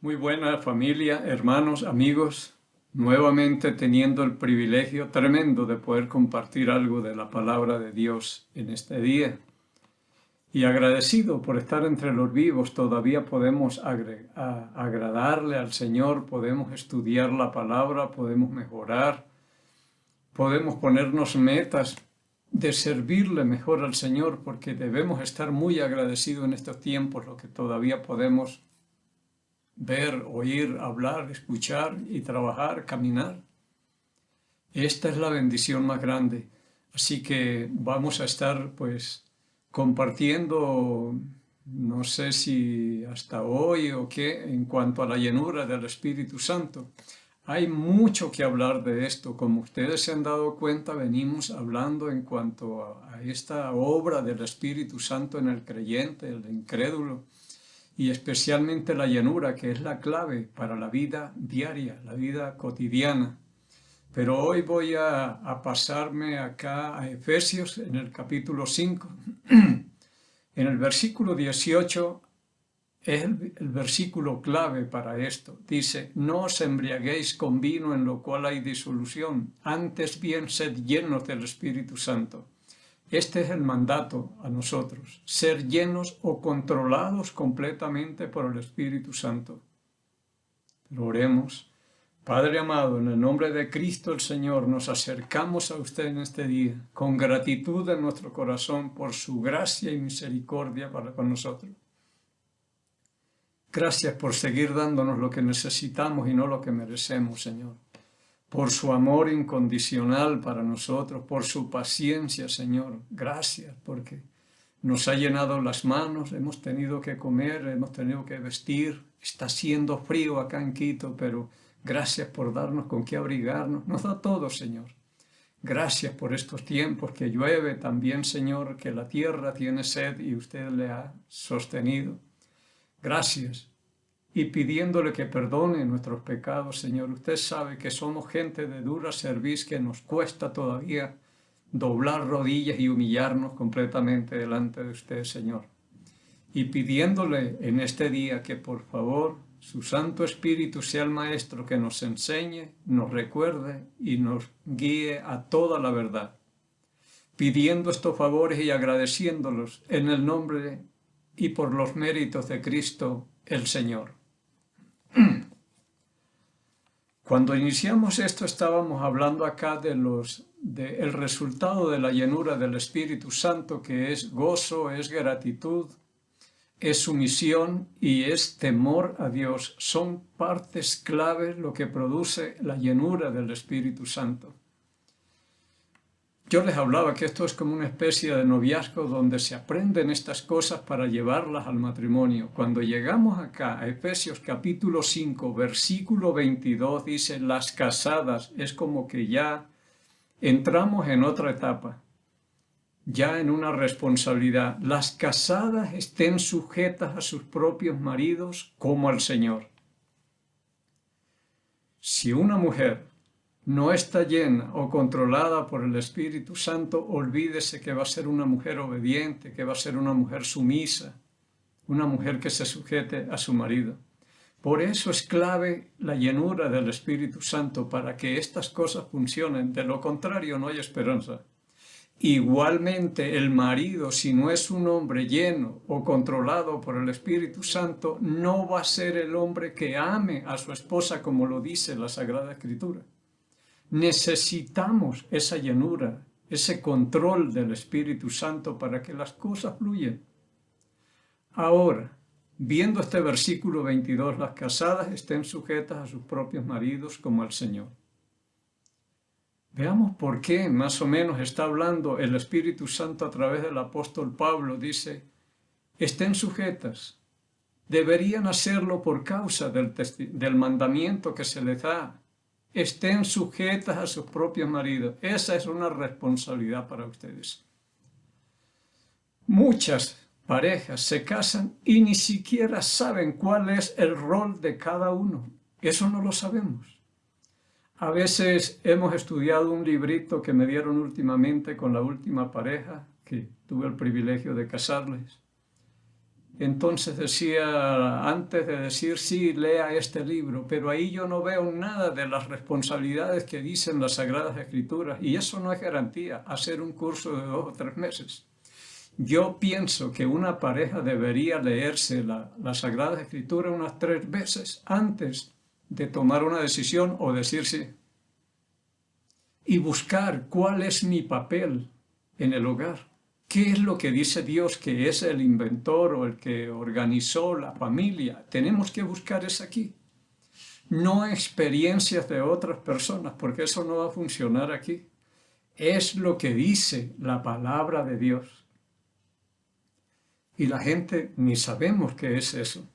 Muy buena familia, hermanos, amigos, nuevamente teniendo el privilegio tremendo de poder compartir algo de la palabra de Dios en este día. Y agradecido por estar entre los vivos, todavía podemos agradarle al Señor, podemos estudiar la palabra, podemos mejorar, podemos ponernos metas de servirle mejor al Señor, porque debemos estar muy agradecidos en estos tiempos, lo que todavía podemos ver, oír, hablar, escuchar y trabajar, caminar. Esta es la bendición más grande. Así que vamos a estar pues compartiendo, no sé si hasta hoy o qué, en cuanto a la llenura del Espíritu Santo. Hay mucho que hablar de esto. Como ustedes se han dado cuenta, venimos hablando en cuanto a esta obra del Espíritu Santo en el creyente, el incrédulo, y especialmente la llenura, que es la clave para la vida diaria, la vida cotidiana. Pero hoy voy a pasarme acá a Efesios en el capítulo 5. En el versículo 18 es el versículo clave para esto. Dice, no os embriaguéis con vino en lo cual hay disolución, antes bien sed llenos del Espíritu Santo. Este es el mandato a nosotros, ser llenos o controlados completamente por el Espíritu Santo. Pero oremos. Padre amado, en el nombre de Cristo el Señor, nos acercamos a usted en este día, con gratitud en nuestro corazón por su gracia y misericordia para con nosotros. Gracias por seguir dándonos lo que necesitamos y no lo que merecemos, Señor. Por su amor incondicional para nosotros, por su paciencia, Señor. Gracias, porque nos ha llenado las manos, hemos tenido que comer, hemos tenido que vestir. Está haciendo frío acá en Quito, pero gracias por darnos con qué abrigarnos. Nos da todo, Señor. Gracias por estos tiempos que llueve también, Señor, que la tierra tiene sed y usted le ha sostenido. Gracias. Y pidiéndole que perdone nuestros pecados, Señor. Usted sabe que somos gente de dura cerviz, que nos cuesta todavía doblar rodillas y humillarnos completamente delante de usted, Señor. Y pidiéndole en este día que por favor su Santo Espíritu sea el Maestro que nos enseñe, nos recuerde y nos guíe a toda la verdad. Pidiendo estos favores y agradeciéndolos en el nombre y por los méritos de Cristo el Señor. Cuando iniciamos esto estábamos hablando acá del resultado de la llenura del Espíritu Santo, que es gozo, es gratitud, es sumisión y es temor a Dios. Son partes claves lo que produce la llenura del Espíritu Santo. Yo les hablaba que esto es como una especie de noviazgo donde se aprenden estas cosas para llevarlas al matrimonio. Cuando llegamos acá a Efesios capítulo 5, versículo 22, dice, las casadas, es como que ya entramos en otra etapa, ya en una responsabilidad. Las casadas estén sujetas a sus propios maridos como al Señor. Si una mujer no está llena o controlada por el Espíritu Santo, olvídese que va a ser una mujer obediente, que va a ser una mujer sumisa, una mujer que se sujete a su marido. Por eso es clave la llenura del Espíritu Santo para que estas cosas funcionen. De lo contrario, no hay esperanza. Igualmente, el marido, si no es un hombre lleno o controlado por el Espíritu Santo, no va a ser el hombre que ame a su esposa como lo dice la Sagrada Escritura. Necesitamos esa llenura, ese control del Espíritu Santo para que las cosas fluyan. Ahora, viendo este versículo 22, las casadas estén sujetas a sus propios maridos como al Señor. Veamos por qué más o menos está hablando el Espíritu Santo a través del apóstol Pablo. Dice, estén sujetas. Deberían hacerlo por causa del mandamiento que se les da. Estén sujetas a sus propios maridos. Esa es una responsabilidad para ustedes. Muchas parejas se casan y ni siquiera saben cuál es el rol de cada uno. Eso no lo sabemos. A veces hemos estudiado un librito que me dieron últimamente con la última pareja que tuve el privilegio de casarles. entonces decía, antes de decir, sí, lea este libro, pero ahí yo no veo nada de las responsabilidades que dicen las Sagradas Escrituras, y eso no es garantía, hacer un curso de 2 o 3 meses. Yo pienso que una pareja debería leerse la Sagrada Escritura unas 3 veces antes de tomar una decisión o decir sí. Y buscar cuál es mi papel en el hogar. ¿Qué es lo que dice Dios que es el inventor o el que organizó la familia? Tenemos que buscar eso aquí. No experiencias de otras personas, porque eso no va a funcionar aquí. Es lo que dice la palabra de Dios. Y la gente ni sabemos qué es eso.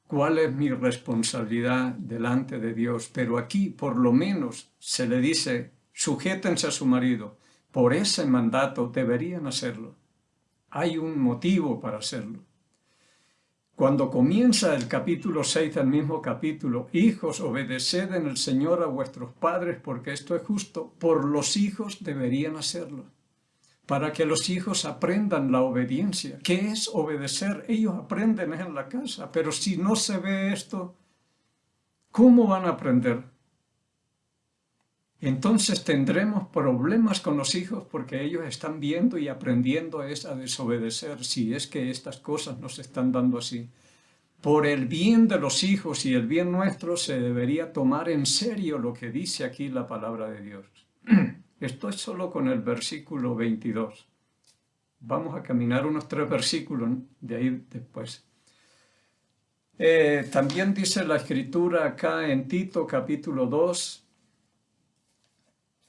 ¿Cuál es mi responsabilidad delante de Dios? Pero aquí, por lo menos, se le dice, sujétense a su marido. Por ese mandato deberían hacerlo. Hay un motivo para hacerlo. Cuando comienza el capítulo 6 del mismo capítulo, hijos, obedeced en el Señor a vuestros padres porque esto es justo, por los hijos deberían hacerlo. Para que los hijos aprendan la obediencia. ¿Qué es obedecer? Ellos aprenden en la casa, pero si no se ve esto, ¿cómo van a aprender? Entonces tendremos problemas con los hijos porque ellos están viendo y aprendiendo a desobedecer si es que estas cosas nos están dando así. Por el bien de los hijos y el bien nuestro se debería tomar en serio lo que dice aquí la palabra de Dios. Estoy solo con el versículo 22. Vamos a caminar unos 3 versículos de ahí después. También dice la Escritura acá en Tito capítulo 2,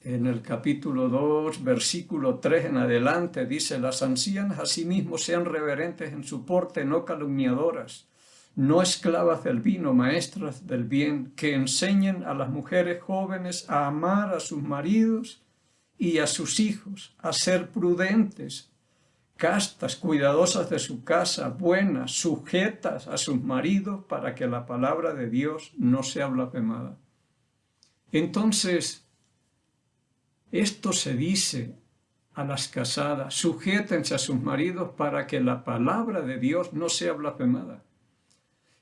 en el capítulo 2, versículo 3 en adelante, dice, las ancianas asimismo sean reverentes en su porte, no calumniadoras, no esclavas del vino, maestras del bien, que enseñen a las mujeres jóvenes a amar a sus maridos y a sus hijos, a ser prudentes, castas, cuidadosas de su casa, buenas, sujetas a sus maridos, para que la palabra de Dios no sea blasfemada. Entonces, esto se dice a las casadas, sujétense a sus maridos para que la palabra de Dios no sea blasfemada.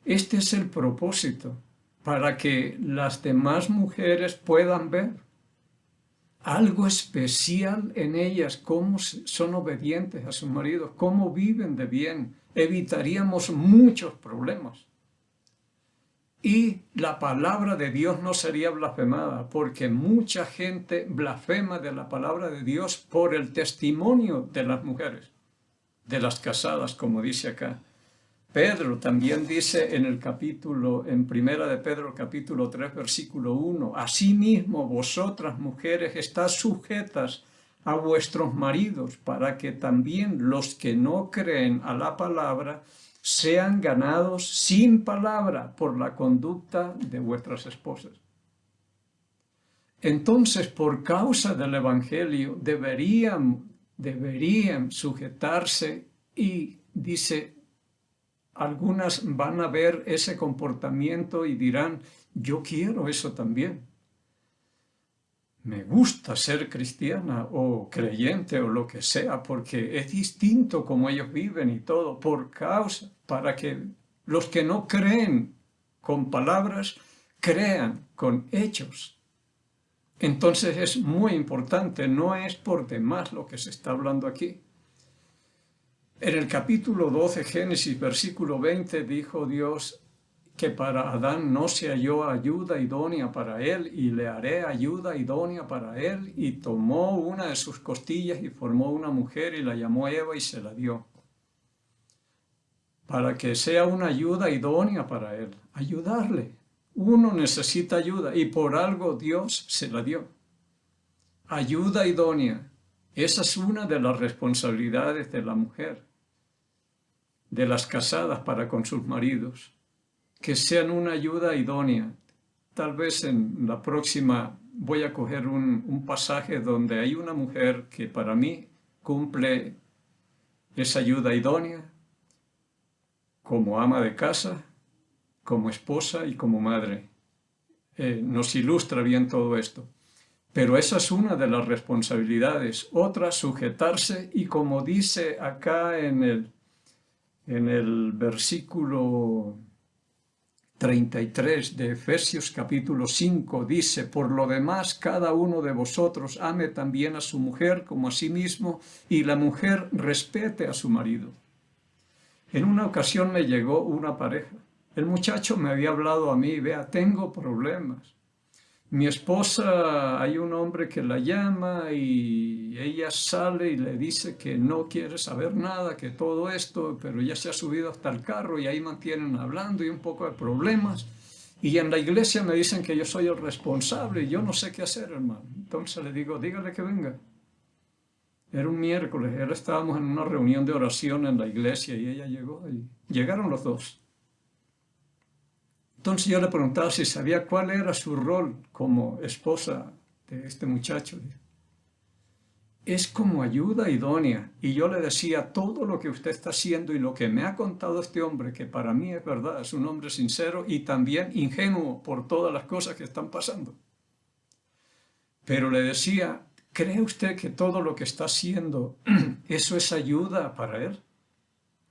Este es el propósito, para que las demás mujeres puedan ver algo especial en ellas, cómo son obedientes a sus maridos, cómo viven de bien. Evitaríamos muchos problemas. Y la palabra de Dios no sería blasfemada, porque mucha gente blasfema de la palabra de Dios por el testimonio de las mujeres, de las casadas, como dice acá. Pedro también dice en primera de Pedro capítulo 3 versículo 1, asimismo vosotras mujeres estás sujetas a vuestros maridos, para que también los que no creen a la palabra sean ganados sin palabra por la conducta de vuestras esposas. Entonces, por causa del Evangelio, deberían sujetarse y dice, algunas van a ver ese comportamiento y dirán, yo quiero eso también. Me gusta ser cristiana o creyente o lo que sea, porque es distinto como ellos viven y todo, para que los que no creen con palabras, crean con hechos. Entonces es muy importante, no es por demás lo que se está hablando aquí. En el capítulo 12, Génesis, versículo 20, dijo Dios que para Adán no se halló ayuda idónea para él, y le haré ayuda idónea para él, y tomó una de sus costillas y formó una mujer y la llamó Eva y se la dio. Para que sea una ayuda idónea para él, ayudarle. Uno necesita ayuda y por algo Dios se la dio. Ayuda idónea. Esa es una de las responsabilidades de la mujer, de las casadas para con sus maridos, que sean una ayuda idónea. Tal vez en la próxima voy a coger un pasaje donde hay una mujer que para mí cumple esa ayuda idónea como ama de casa, como esposa y como madre. Nos ilustra bien todo esto. Pero esa es una de las responsabilidades. Otra, sujetarse, y como dice acá en En el versículo 33 de Efesios capítulo 5 dice: por lo demás, cada uno de vosotros ame también a su mujer como a sí mismo, y la mujer respete a su marido. En una ocasión me llegó una pareja. El muchacho me había hablado a mí: vea, tengo problemas. Mi esposa, hay un hombre que la llama y ella sale y le dice que no quiere saber nada, que todo esto, pero ya se ha subido hasta el carro y ahí mantienen hablando y un poco de problemas. Y en la iglesia me dicen que yo soy el responsable y yo no sé qué hacer, hermano. Entonces le digo: dígale que venga. Era un miércoles, ahora estábamos en una reunión de oración en la iglesia y ella llegó y llegaron los dos. Entonces yo le preguntaba si sabía cuál era su rol como esposa de este muchacho. Es como ayuda idónea. Y yo le decía: todo lo que usted está haciendo y lo que me ha contado este hombre, que para mí es verdad, es un hombre sincero y también ingenuo por todas las cosas que están pasando. Pero le decía: ¿cree usted que todo lo que está haciendo, eso es ayuda para él?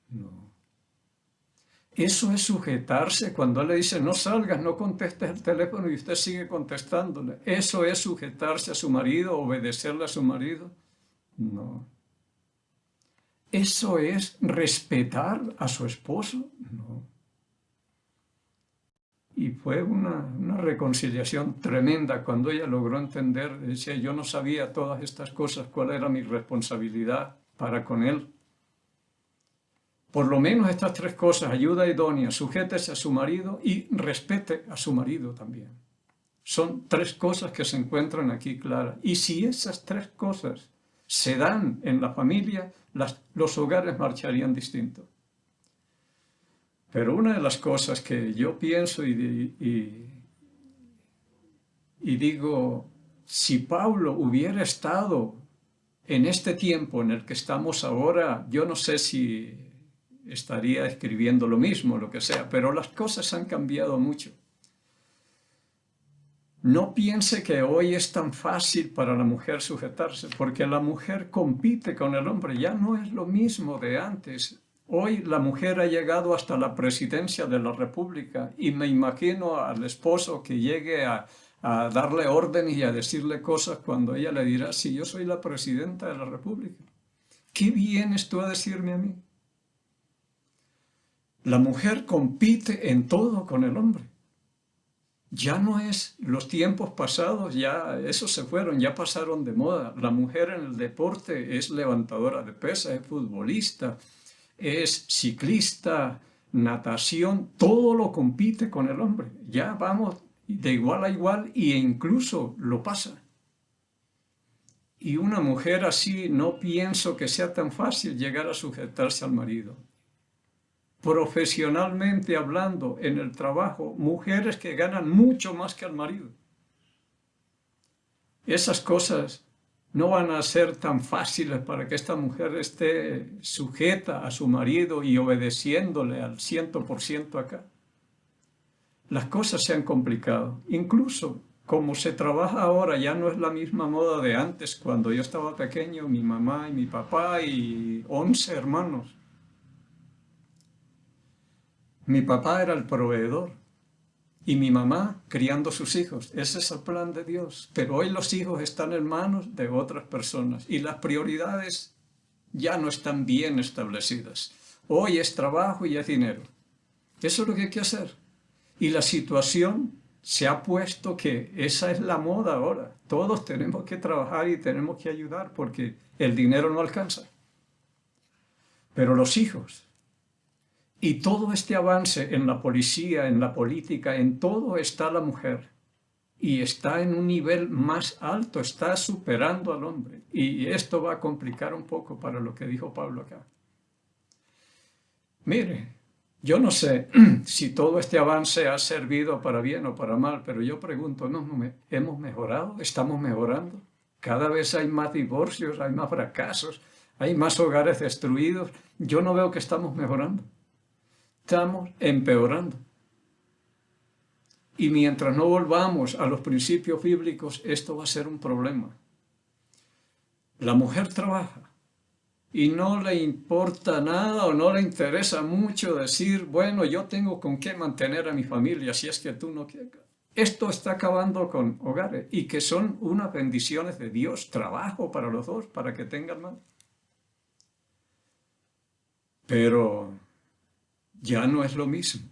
No. Eso es sujetarse. Cuando él le dice: no salgas, no contestes el teléfono, y usted sigue contestándole. ¿Eso es sujetarse a su marido, obedecerle a su marido? No. ¿Eso es respetar a su esposo? No. Y fue una reconciliación tremenda cuando ella logró entender. Decía: yo no sabía todas estas cosas, cuál era mi responsabilidad para con él. Por lo menos estas tres cosas: ayuda idónea, sujétese a su marido y respete a su marido también. Son tres cosas que se encuentran aquí claras. Y si esas tres cosas se dan en la familia, los hogares marcharían distintos. Pero una de las cosas que yo pienso y digo: si Pablo hubiera estado en este tiempo en el que estamos ahora, yo no sé si estaría escribiendo lo mismo, lo que sea, pero las cosas han cambiado mucho. No piense que hoy es tan fácil para la mujer sujetarse, porque la mujer compite con el hombre, ya no es lo mismo de antes. Hoy la mujer ha llegado hasta la presidencia de la República y me imagino al esposo que llegue a darle órdenes y a decirle cosas cuando ella le dirá: si yo soy la presidenta de la República, ¿qué vienes tú a decirme a mí? La mujer compite en todo con el hombre. Ya no es los tiempos pasados, ya esos se fueron, ya pasaron de moda. La mujer en el deporte es levantadora de pesas, es futbolista, es ciclista, natación, todo lo compite con el hombre. Ya vamos de igual a igual e incluso lo pasa. Y una mujer así no pienso que sea tan fácil llegar a sujetarse al marido. Profesionalmente hablando, en el trabajo, mujeres que ganan mucho más que el marido. Esas cosas no van a ser tan fáciles para que esta mujer esté sujeta a su marido y obedeciéndole al 100% acá. Las cosas se han complicado. Incluso como se trabaja ahora, ya no es la misma moda de antes. Cuando yo estaba pequeño, mi mamá y mi papá y 11 hermanos. Mi papá era el proveedor y mi mamá criando sus hijos. Ese es el plan de Dios. Pero hoy los hijos están en manos de otras personas y las prioridades ya no están bien establecidas. Hoy es trabajo y es dinero. Eso es lo que hay que hacer. Y la situación se ha puesto que esa es la moda ahora. Todos tenemos que trabajar y tenemos que ayudar porque el dinero no alcanza. Pero los hijos... Y todo este avance en la policía, en la política, en todo está la mujer. Y está en un nivel más alto, está superando al hombre. Y esto va a complicar un poco para lo que dijo Pablo acá. Mire, yo no sé si todo este avance ha servido para bien o para mal, pero yo pregunto: ¿no hemos mejorado? ¿Estamos mejorando? Cada vez hay más divorcios, hay más fracasos, hay más hogares destruidos. Yo no veo que estamos mejorando. Estamos empeorando. Y mientras no volvamos a los principios bíblicos, esto va a ser un problema. La mujer trabaja y no le importa nada o no le interesa mucho decir, bueno, yo tengo con qué mantener a mi familia si es que tú no quieres. Esto está acabando con hogares y que son unas bendiciones de Dios, trabajo para los dos, para que tengan más. Pero ya no es lo mismo.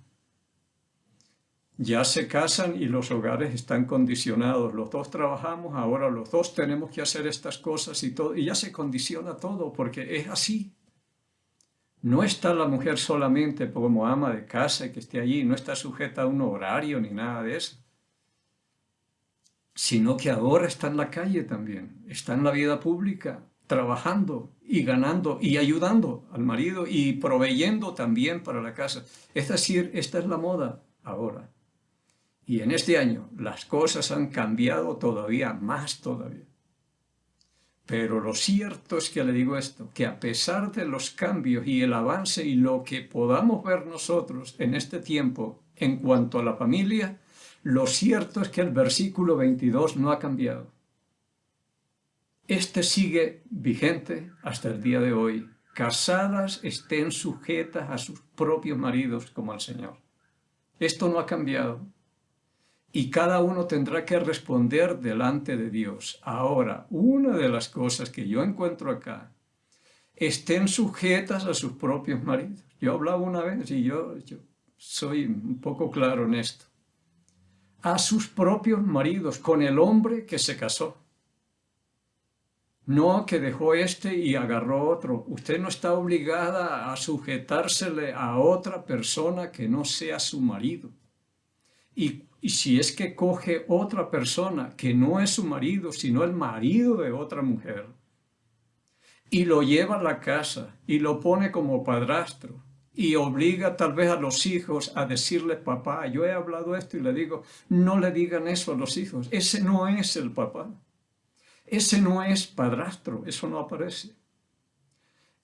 Ya se casan y los hogares están condicionados. Los dos trabajamos, ahora los dos tenemos que hacer estas cosas y todo. Y ya se condiciona todo porque es así. No está la mujer solamente como ama de casa y que esté allí, no está sujeta a un horario ni nada de eso. Sino que ahora está en la calle también, está en la vida pública, trabajando y ganando y ayudando al marido y proveyendo también para la casa. Es decir, esta es la moda ahora. Y en este año las cosas han cambiado todavía más todavía. Pero lo cierto es que le digo esto, que a pesar de los cambios y el avance y lo que podamos ver nosotros en este tiempo en cuanto a la familia, lo cierto es que el versículo 22 no ha cambiado. Este sigue vigente hasta el día de hoy. Casadas estén sujetas a sus propios maridos como al Señor. Esto no ha cambiado. Y cada uno tendrá que responder delante de Dios. Ahora, una de las cosas que yo encuentro acá, estén sujetas a sus propios maridos. Yo hablaba una vez y yo soy un poco claro en esto. A sus propios maridos, con el hombre que se casó. No que dejó este y agarró otro. Usted no está obligada a sujetársele a otra persona que no sea su marido. Y si es que coge otra persona que no es su marido, sino el marido de otra mujer, y lo lleva a la casa y lo pone como padrastro, y obliga tal vez a los hijos a decirle, papá, yo he hablado esto y le digo, no le digan eso a los hijos, ese no es el papá, ese no es padrastro, eso no aparece.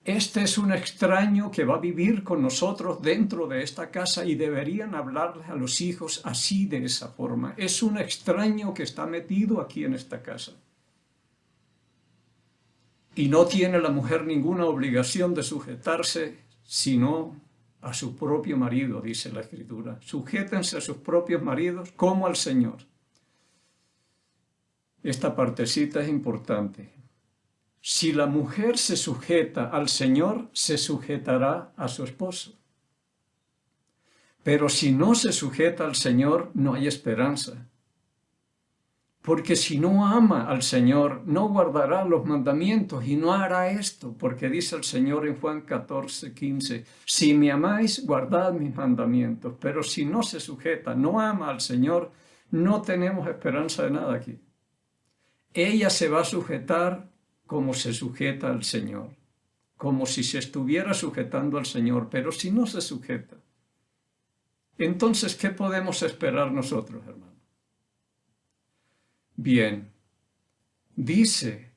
Este es un extraño que va a vivir con nosotros dentro de esta casa y deberían hablarles a los hijos así, de esa forma. Es un extraño que está metido aquí en esta casa. Y no tiene la mujer ninguna obligación de sujetarse, sino a su propio marido, dice la Escritura. Sujétense a sus propios maridos como al Señor. Esta partecita es importante. Si la mujer se sujeta al Señor, se sujetará a su esposo. Pero si no se sujeta al Señor, no hay esperanza. Porque si no ama al Señor, no guardará los mandamientos y no hará esto, porque dice el Señor en Juan 14:15, si me amáis, guardad mis mandamientos. Pero si no se sujeta, no ama al Señor, no tenemos esperanza de nada aquí. Ella se va a sujetar como se sujeta al Señor, como si se estuviera sujetando al Señor, pero si no se sujeta, entonces, ¿qué podemos esperar nosotros, hermano? Bien, dice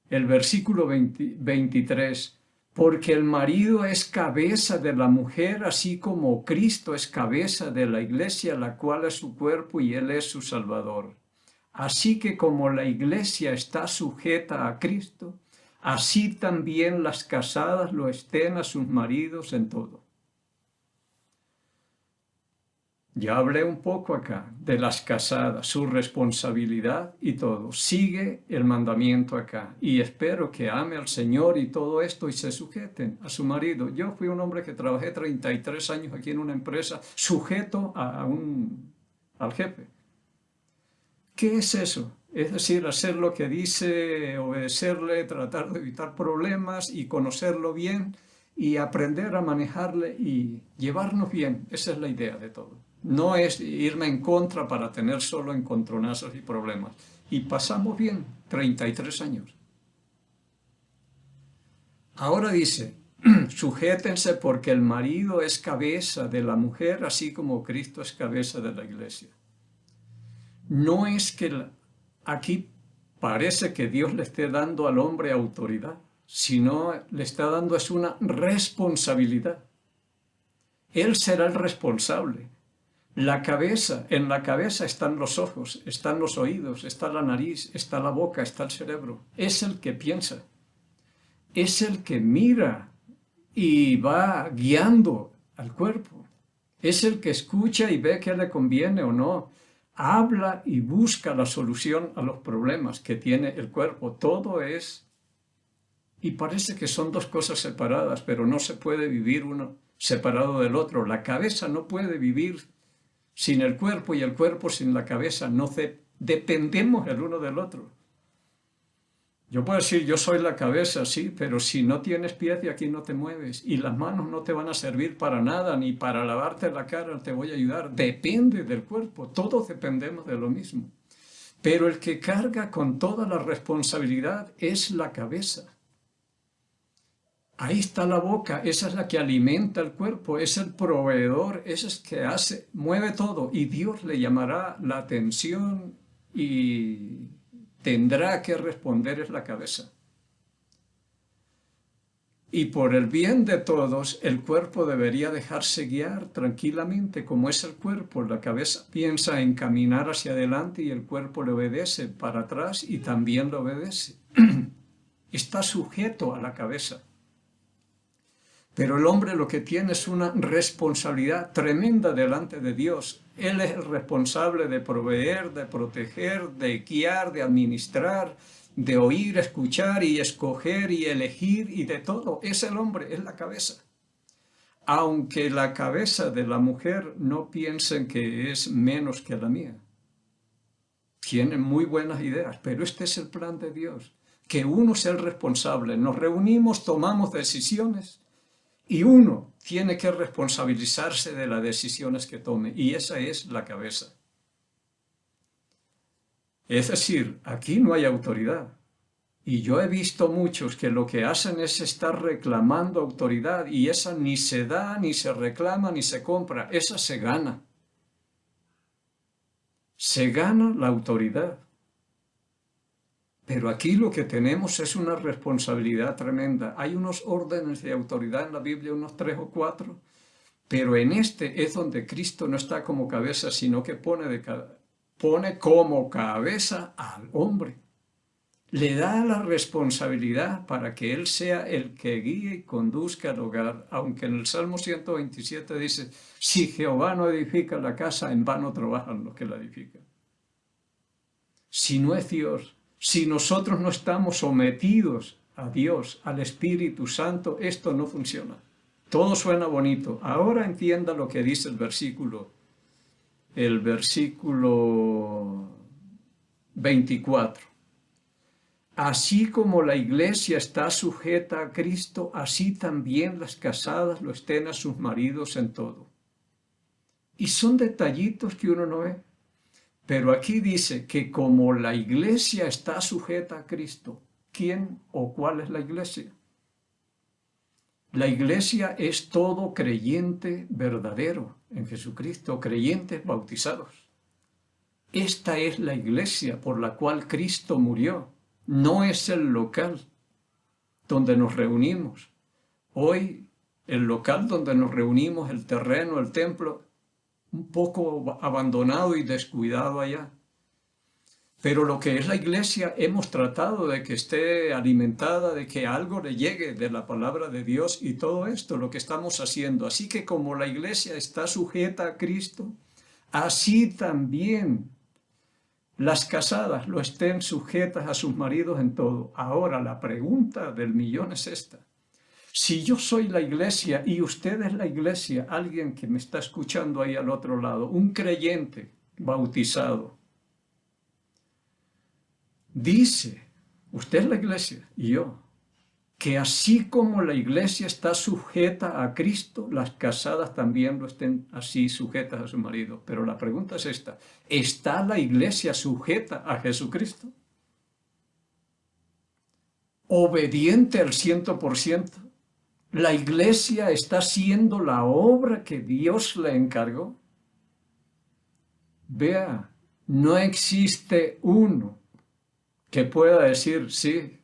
el versículo 23, porque el marido es cabeza de la mujer, así como Cristo es cabeza de la iglesia, la cual es su cuerpo y él es su Salvador. Así que como la iglesia está sujeta a Cristo, así también las casadas lo estén a sus maridos en todo. Ya hablé un poco acá de las casadas, su responsabilidad y todo. Sigue el mandamiento acá y espero que ame al Señor y todo esto y se sujeten a su marido. Yo fui un hombre que trabajé 33 años aquí en una empresa sujeto al jefe. ¿Qué es eso? Es decir, hacer lo que dice, obedecerle, tratar de evitar problemas y conocerlo bien y aprender a manejarle y llevarnos bien. Esa es la idea de todo. No es irme en contra para tener solo encontronazos y problemas. Y pasamos bien 33 años. Ahora dice, sujétense porque el marido es cabeza de la mujer, así como Cristo es cabeza de la iglesia. No es que aquí parece que Dios le esté dando al hombre autoridad, sino le está dando es una responsabilidad. Él será el responsable. La cabeza, en la cabeza están los ojos, están los oídos, está la nariz, está la boca, está el cerebro. Es el que piensa. es el que mira y va guiando al cuerpo. Es el que escucha y ve qué le conviene o no. Habla y busca la solución a los problemas que tiene el cuerpo. Todo es, y parece que son dos cosas separadas, pero no se puede vivir uno separado del otro. La cabeza no puede vivir sin el cuerpo y el cuerpo sin la cabeza. No dependemos el uno del otro. Yo puedo decir, yo soy la cabeza, sí, pero si no tienes pies de aquí no te mueves y las manos no te van a servir para nada, ni para lavarte la cara te voy a ayudar. Depende del cuerpo, todos dependemos de lo mismo. Pero el que carga con toda la responsabilidad es la cabeza. Ahí está la boca, esa es la que alimenta el cuerpo, es el proveedor, ese es que mueve todo y Dios le llamará la atención y tendrá que responder es la cabeza. Y por el bien de todos, el cuerpo debería dejarse guiar tranquilamente, como es el cuerpo. La cabeza piensa en caminar hacia adelante y el cuerpo le obedece para atrás y también le obedece. Está sujeto a la cabeza. Pero el hombre lo que tiene es una responsabilidad tremenda delante de Dios. Él es el responsable de proveer, de proteger, de guiar, de administrar, de oír, escuchar y escoger y elegir y de todo. Es el hombre, es la cabeza. Aunque la cabeza de la mujer no piensen que es menos que la mía. Tienen muy buenas ideas, pero este es el plan de Dios. Que uno sea el responsable. Nos reunimos, tomamos decisiones. Y uno tiene que responsabilizarse de las decisiones que tome, y esa es la cabeza. Es decir, aquí no hay autoridad. Y yo he visto muchos que lo que hacen es estar reclamando autoridad, y esa ni se da, ni se reclama, ni se compra, esa se gana. Se gana la autoridad. Pero aquí lo que tenemos es una responsabilidad tremenda. Hay unos órdenes de autoridad en la Biblia, unos 3 o 4, pero en este es donde Cristo no está como cabeza, sino que pone como cabeza al hombre. Le da la responsabilidad para que Él sea el que guíe y conduzca al hogar, aunque en el Salmo 127 dice, si Jehová no edifica la casa, en vano trabajan los que la edifican. Si no es Dios, si nosotros no estamos sometidos a Dios, al Espíritu Santo, esto no funciona. Todo suena bonito. Ahora entienda lo que dice el versículo 24. Así como la iglesia está sujeta a Cristo, así también las casadas lo estén a sus maridos en todo. Y son detallitos que uno no ve. Pero aquí dice que como la iglesia está sujeta a Cristo, ¿quién o cuál es la iglesia? La iglesia es todo creyente verdadero en Jesucristo, creyentes bautizados. Esta es la iglesia por la cual Cristo murió. No es el local donde nos reunimos. Hoy el local donde nos reunimos, el terreno, el templo, un poco abandonado y descuidado allá. Pero lo que es la iglesia, hemos tratado de que esté alimentada, de que algo le llegue de la palabra de Dios y todo esto, lo que estamos haciendo. Así que como la iglesia está sujeta a Cristo, así también las casadas lo estén sujetas a sus maridos en todo. Ahora, la pregunta del millón es esta. Si yo soy la iglesia y usted es la iglesia, alguien que me está escuchando ahí al otro lado, un creyente bautizado, dice, usted es la iglesia y yo, que así como la iglesia está sujeta a Cristo, las casadas también lo estén así sujetas a su marido. Pero la pregunta es esta, ¿está la iglesia sujeta a Jesucristo? ¿Obediente al 100%? ¿La iglesia está haciendo la obra que Dios le encargó? Vea, no existe uno que pueda decir, sí,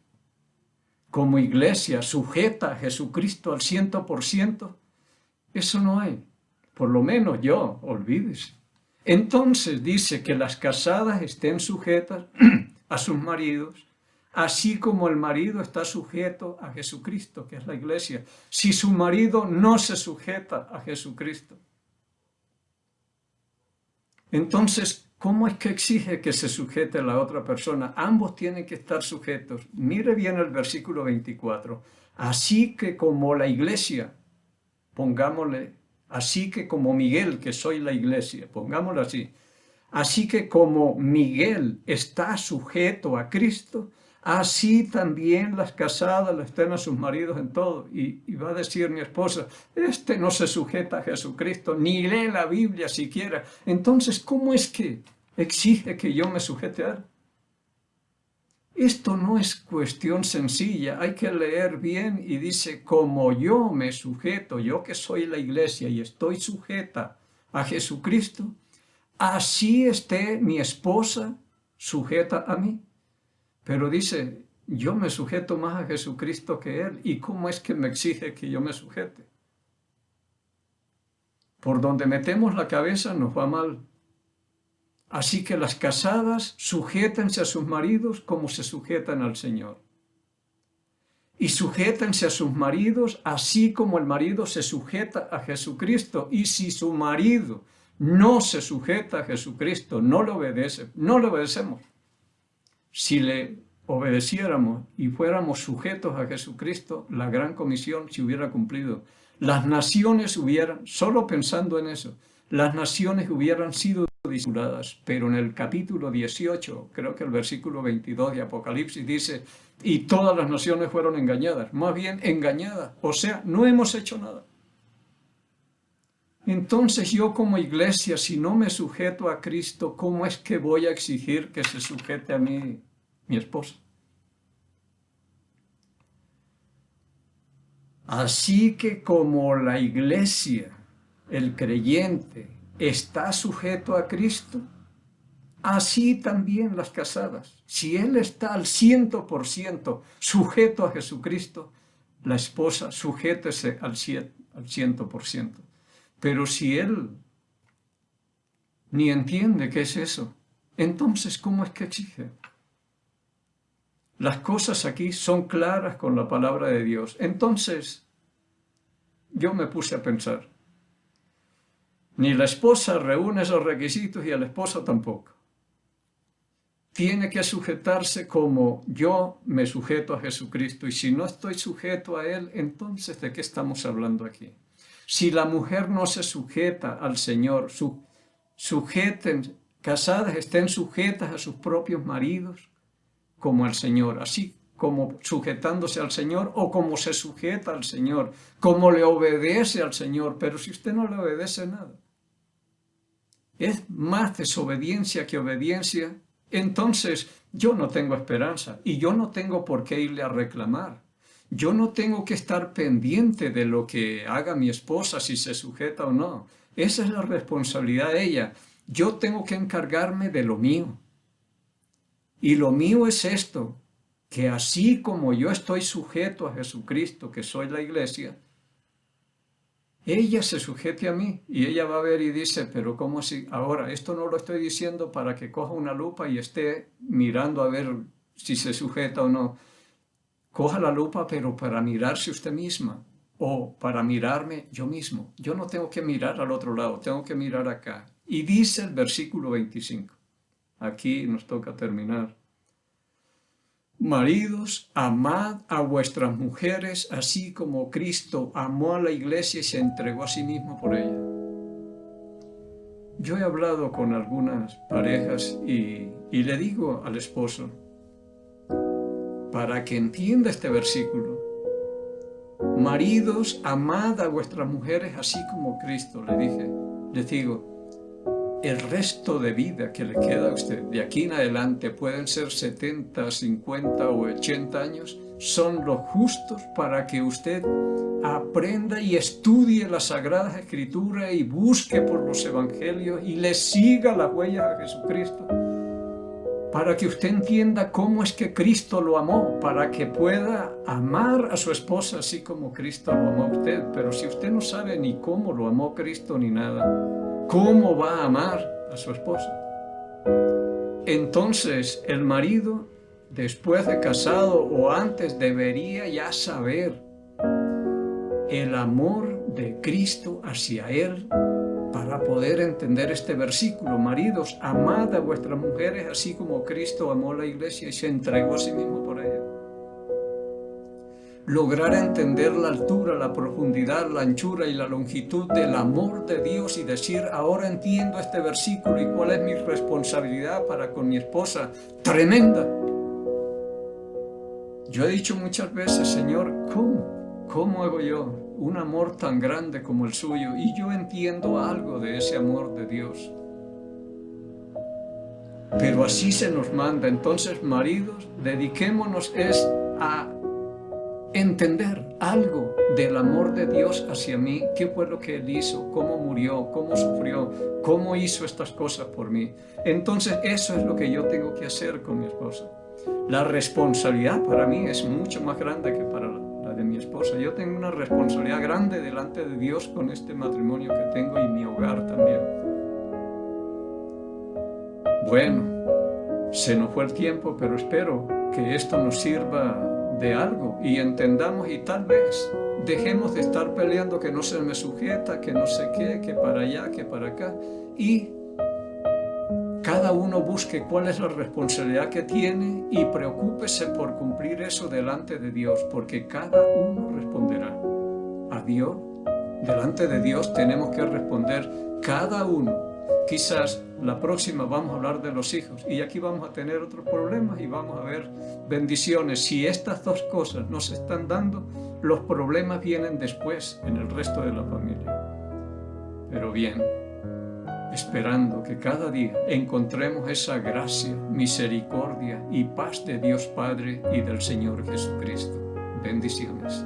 como iglesia sujeta a Jesucristo al 100%, eso no hay. Por lo menos yo, olvídese. Entonces dice que las casadas estén sujetas a sus maridos, así como el marido está sujeto a Jesucristo, que es la iglesia. Si su marido no se sujeta a Jesucristo, entonces, ¿cómo es que exige que se sujete a la otra persona? Ambos tienen que estar sujetos. Mire bien el versículo 24. Así que como la iglesia, pongámosle, así que como Miguel, que soy la iglesia, pongámoslo así. Así que como Miguel está sujeto a Cristo, así también las casadas lo estén a sus maridos en todo. Y va a decir mi esposa, este no se sujeta a Jesucristo, ni lee la Biblia siquiera. Entonces, ¿cómo es que exige que yo me sujete a él? Esto no es cuestión sencilla, hay que leer bien y dice, como yo me sujeto, yo que soy la iglesia y estoy sujeta a Jesucristo, así esté mi esposa sujeta a mí. Pero dice, yo me sujeto más a Jesucristo que él. ¿Y cómo es que me exige que yo me sujete? Por donde metemos la cabeza nos va mal. Así que las casadas sujétense a sus maridos como se sujetan al Señor. Y sujétense a sus maridos así como el marido se sujeta a Jesucristo. Y si su marido no se sujeta a Jesucristo, no le obedecemos. Si le obedeciéramos y fuéramos sujetos a Jesucristo, la gran comisión se hubiera cumplido. Las naciones solo pensando en eso, las naciones hubieran sido discipuladas, pero en el capítulo 18, creo que el versículo 22 de Apocalipsis dice, y todas las naciones fueron engañadas, más bien engañadas, o sea, no hemos hecho nada. Entonces yo como iglesia, si no me sujeto a Cristo, ¿cómo es que voy a exigir que se sujete a mí mi esposa? Así que como la iglesia, el creyente, está sujeto a Cristo, así también las casadas. Si él está al 100% sujeto a Jesucristo, la esposa sujétese al 100%. Pero si él ni entiende qué es eso, entonces ¿cómo es que exige? Las cosas aquí son claras con la palabra de Dios. Entonces, yo me puse a pensar, ni la esposa reúne esos requisitos y el esposo tampoco. Tiene que sujetarse como yo me sujeto a Jesucristo. Y si no estoy sujeto a Él, entonces ¿de qué estamos hablando aquí? Si la mujer no se sujeta al Señor, casadas estén sujetas a sus propios maridos como al Señor, así como sujetándose al Señor o como se sujeta al Señor, como le obedece al Señor. Pero si usted no le obedece nada, es más desobediencia que obediencia, entonces yo no tengo esperanza y yo no tengo por qué irle a reclamar. Yo no tengo que estar pendiente de lo que haga mi esposa, si se sujeta o no. Esa es la responsabilidad de ella. Yo tengo que encargarme de lo mío. Y lo mío es esto, que así como yo estoy sujeto a Jesucristo, que soy la iglesia, ella se sujete a mí y ella va a ver y dice, pero ¿cómo así? Ahora, esto no lo estoy diciendo para que coja una lupa y esté mirando a ver si se sujeta o no. Coja la lupa, pero para mirarse usted misma o para mirarme yo mismo. Yo no tengo que mirar al otro lado, tengo que mirar acá. Y dice el versículo 25. Aquí nos toca terminar. Maridos, amad a vuestras mujeres, así como Cristo amó a la iglesia y se entregó a sí mismo por ella. Yo he hablado con algunas parejas y le digo al esposo, para que entienda este versículo, maridos, amad a vuestras mujeres, así como Cristo, les digo, el resto de vida que le queda a usted, de aquí en adelante, pueden ser 70, 50 o 80 años, son los justos para que usted aprenda y estudie las Sagradas Escrituras y busque por los Evangelios y le siga las huellas a Jesucristo, para que usted entienda cómo es que Cristo lo amó, para que pueda amar a su esposa así como Cristo lo amó a usted. Pero si usted no sabe ni cómo lo amó Cristo ni nada, ¿cómo va a amar a su esposa? Entonces el marido después de casado o antes, debería ya saber el amor de Cristo hacia él para poder entender este versículo. Maridos, amad a vuestras mujeres así como Cristo amó a la iglesia y se entregó a sí mismo por ella. Lograr entender la altura, la profundidad, la anchura y la longitud del amor de Dios y decir, ahora entiendo este versículo y cuál es mi responsabilidad para con mi esposa. Tremenda. Yo he dicho muchas veces, Señor, ¿cómo hago yo un amor tan grande como el suyo? Y yo entiendo algo de ese amor de Dios. Pero así se nos manda. Entonces, maridos, dediquémonos a entender algo del amor de Dios hacia mí. ¿Qué fue lo que Él hizo? ¿Cómo murió? ¿Cómo sufrió? ¿Cómo hizo estas cosas por mí? Entonces, eso es lo que yo tengo que hacer con mi esposa. La responsabilidad para mí es mucho más grande que para la de mi esposa. Yo tengo una responsabilidad grande delante de Dios con este matrimonio que tengo y mi hogar también. Bueno, se nos fue el tiempo, pero espero que esto nos sirva de algo y entendamos y tal vez dejemos de estar peleando que no se me sujeta, que no sé qué, que para allá, que para acá, y cada uno busque cuál es la responsabilidad que tiene y preocúpese por cumplir eso delante de Dios, porque cada uno responderá a Dios. Delante de Dios tenemos que responder cada uno. Quizás la próxima vamos a hablar de los hijos y aquí vamos a tener otros problemas y vamos a ver bendiciones. Si estas dos cosas no se están dando, los problemas vienen después en el resto de la familia. Pero bien, esperando que cada día encontremos esa gracia, misericordia y paz de Dios Padre y del Señor Jesucristo. Bendiciones.